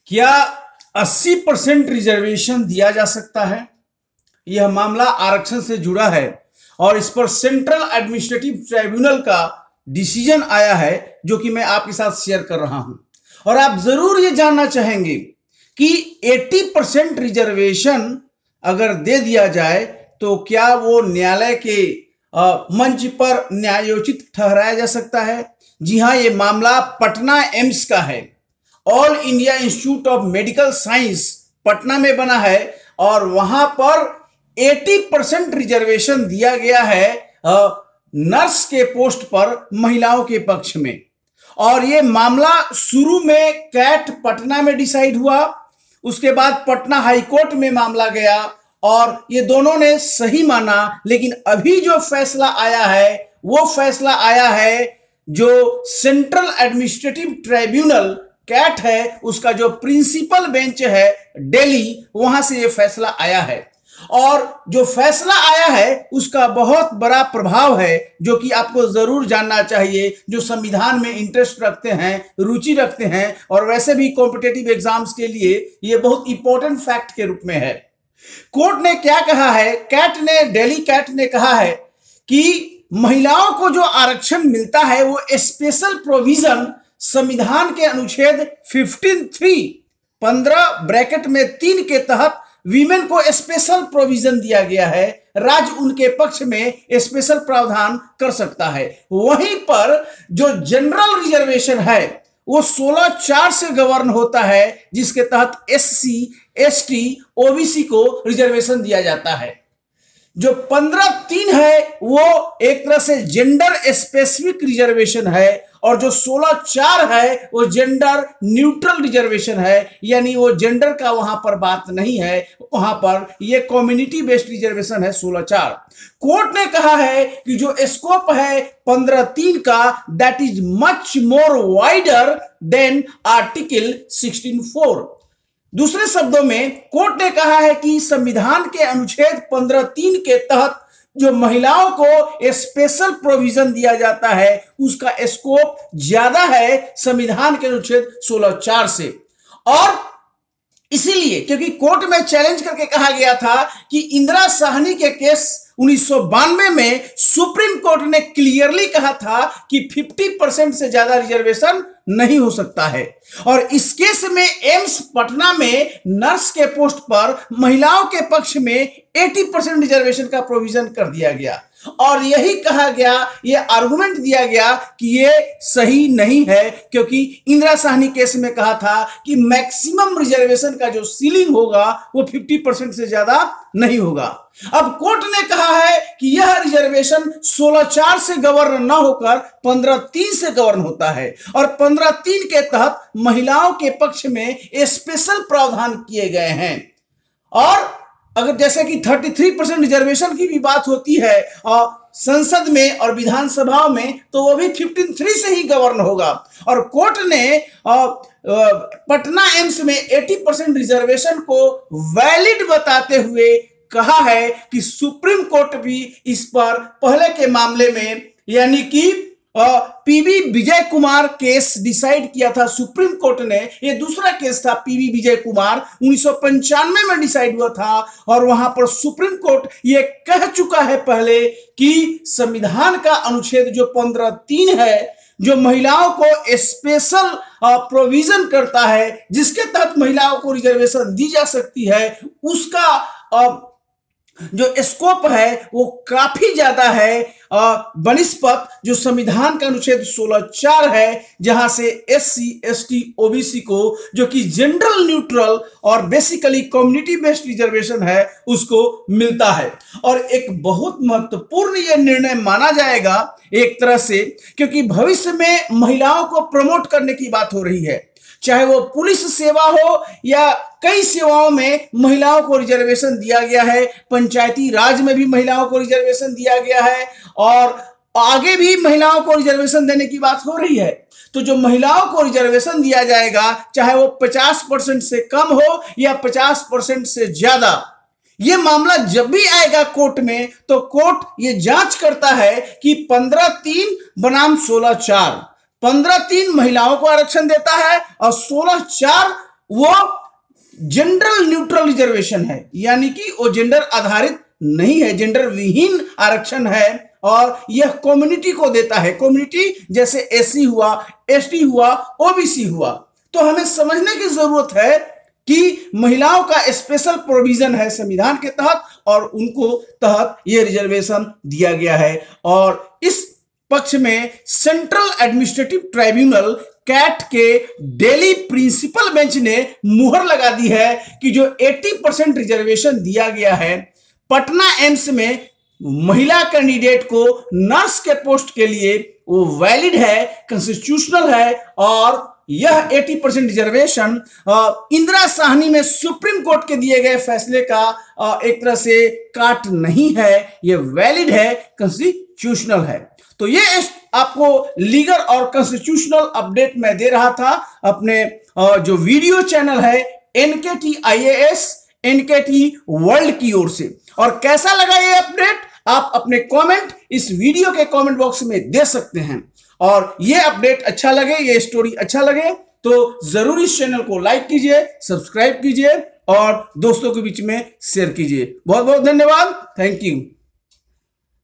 क्या 80% रिजर्वेशन दिया जा सकता है? यह मामला आरक्षण से जुड़ा है और इस पर सेंट्रल एडमिनिस्ट्रेटिव ट्राइब्यूनल का डिसीजन आया है, जो कि मैं आपके साथ शेयर कर रहा हूं। और आप जरूर ये जानना चाहेंगे कि 80% रिजर्वेशन अगर दे दिया जाए तो क्या वो न्यायालय के मंच पर न्यायोचित ठहराया जा सकता है? जी हां, ये मामला पटना एम्स का है। All India institute of medical science Patna में बना है और वहां पर 80% रिजर्वेशन दिया गया है नर्स के पोस्ट पर महिलाओं के पक्ष में। और ये मामला शुरू में कैट पटना में डिसाइड हुआ, उसके बाद पटना हाईकोर्ट में मामला गया और ये दोनों ने सही माना। लेकिन अभी जो फैसला आया है वो फैसला आया है जो सेंट्रल एडमिनिस्ट्रेटिव ट्राइब्यूनल कैट है, उसका जो प्रिंसिपल बेंच है दिल्ली, वहां से ये फैसला आया है। और जो फैसला आया है उसका बहुत बड़ा प्रभाव है, जो कि आपको जरूर जानना चाहिए, जो संविधान में इंटरेस्ट रखते हैं, रुचि रखते हैं और वैसे भी कॉम्पिटिटिव एग्जाम्स के लिए ये बहुत इंपॉर्टेंट फैक्ट के रूप में है। कोर्ट ने क्या कहा है? दिल्ली कैट ने कहा है कि महिलाओं को जो आरक्षण मिलता है वो स्पेशल प्रोविजन संविधान के अनुच्छेद 15(3) के तहत वीमेन को स्पेशल प्रोविजन दिया गया है। राज्य उनके पक्ष में स्पेशल प्रावधान कर सकता है। वहीं पर जो जनरल रिजर्वेशन है वो 16(4) से गवर्न होता है, जिसके तहत SC, ST, OBC को रिजर्वेशन दिया जाता है। जो 15(3) है वो एक तरह से जेंडर स्पेसिफिक रिजर्वेशन है और जो 16(4) है वो जेंडर न्यूट्रल रिजर्वेशन है, यानी वो जेंडर का वहां पर बात नहीं है, वहां पर ये कम्युनिटी बेस्ड रिजर्वेशन है 16(4). कोर्ट ने कहा है कि जो स्कोप है 15(3) का, that is much more wider than article 16(4). दूसरे शब्दों में कोर्ट ने कहा है कि संविधान के अनुच्छेद 15(3) के तहत जो महिलाओं को स्पेशल प्रोविजन दिया जाता है उसका स्कोप ज्यादा है संविधान के अनुच्छेद 16(4) से। और इसीलिए क्योंकि कोर्ट में चैलेंज करके कहा गया था कि इंदिरा साहनी के केस 1992 में सुप्रीम कोर्ट ने क्लियरली कहा था कि 50% से ज्यादा रिजर्वेशन नहीं हो सकता है। और इस केस में एम्स पटना में नर्स के पोस्ट पर महिलाओं के पक्ष में 80% रिजर्वेशन का प्रोविजन कर दिया गया और यही कहा गया, ये आर्गुमेंट दिया गया कि ये सही नहीं है, क्योंकि इंदिरा साहनी केस में कहा था कि मैक्सिमम रिजर्वेशन का जो सीलिंग होगा वो 50% से ज्यादा नहीं होगा। अब कोर्ट ने कहा है कि यह रिजर्वेशन 16(4) से गवर्न न होकर 15(3) से गवर्न होता है और 15(3) के तहत महिलाओं के पक्ष में स्पेशल प्रावधान किए गए हैं। और अगर जैसे कि 33% रिजर्वेशन की भी बात होती है और संसद में और विधानसभाओं में, तो वो भी 15(3) से ही गवर्न होगा। और कोर्ट ने पटना एम्स में 80% रिजर्वेशन को वैलिड बताते हुए कहा है कि सुप्रीम कोर्ट भी इस पर पहले के मामले में, यानी कि PV Vijay Kumar case decide किया था सुप्रीम कोर्ट ने। ये दूसरा केस था PV विजय कुमार, 1995 में डिसाइड हुआ था और वहां पर सुप्रीम कोर्ट ये कह चुका है पहले कि संविधान का अनुच्छेद जो 15(3) है, जो महिलाओं को स्पेशल प्रोविजन करता है, जिसके तहत महिलाओं को रिजर्वेशन दी जा सकती है, उसका जो स्कोप है वो काफी ज्यादा है बनिस्पत जो संविधान का अनुच्छेद 16(4) है, जहां से SC, ST, OBC को, जो कि जनरल न्यूट्रल और बेसिकली कम्युनिटी बेस्ड रिजर्वेशन है, उसको मिलता है। और एक बहुत महत्वपूर्ण यह निर्णय माना जाएगा एक तरह से, क्योंकि भविष्य में महिलाओं को प्रमोट करने की बात हो रही है, चाहे वो पुलिस सेवा हो या कई सेवाओं में महिलाओं को रिजर्वेशन दिया गया है, पंचायती राज में भी महिलाओं को रिजर्वेशन दिया गया है और आगे भी महिलाओं को रिजर्वेशन देने की बात हो रही है। तो जो महिलाओं को रिजर्वेशन दिया जाएगा, चाहे वो 50% से कम हो या 50% से ज्यादा, ये मामला जब भी आएगा कोर्ट में तो कोर्ट ये जांच करता है कि 15(3) बनाम 16(4), 15(3) महिलाओं को आरक्षण देता है और 16(4) वो जेंडर न्यूट्रल रिजर्वेशन है, यानी कि वो जेंडर आधारित नहीं है, जेंडर विहीन आरक्षण है और यह कम्युनिटी को देता है। कम्युनिटी जैसे एससी हुआ, एसटी हुआ, ओबीसी हुआ। तो हमें समझने की जरूरत है कि महिलाओं का स्पेशल प्रोविजन है संविधान के तहत और उनको तहत यह रिजर्वेशन दिया गया है। और इस पक्ष में सेंट्रल एडमिनिस्ट्रेटिव ट्राइब्यूनल कैट के दिल्ली प्रिंसिपल बेंच ने मुहर लगा दी है कि जो 80% रिजर्वेशन दिया गया है पटना एम्स में महिला कैंडिडेट को नर्स के पोस्ट के लिए, वो वैलिड है, कॉन्स्टिट्यूशनल है। और यह 80% रिजर्वेशन इंदिरा साहनी में सुप्रीम कोर्ट के दिए गए फैसले का एक तरह से काट नहीं है, यह वैलिड है, कॉन्स्टिट्यूशनल है। तो ये आपको लीगल और कॉन्स्टिट्यूशनल अपडेट मैं दे रहा था अपने जो वीडियो चैनल है एनकेटी IAS, एनकेटी वर्ल्ड की ओर से। और कैसा लगा ये अपडेट आप अपने कमेंट इस वीडियो के कमेंट बॉक्स में दे सकते हैं। और ये अपडेट अच्छा लगे, ये स्टोरी अच्छा लगे तो जरूर इस चैनल को लाइक कीजिए, सब्सक्राइब कीजिए और दोस्तों के बीच में शेयर कीजिए। बहुत बहुत धन्यवाद, थैंक यू।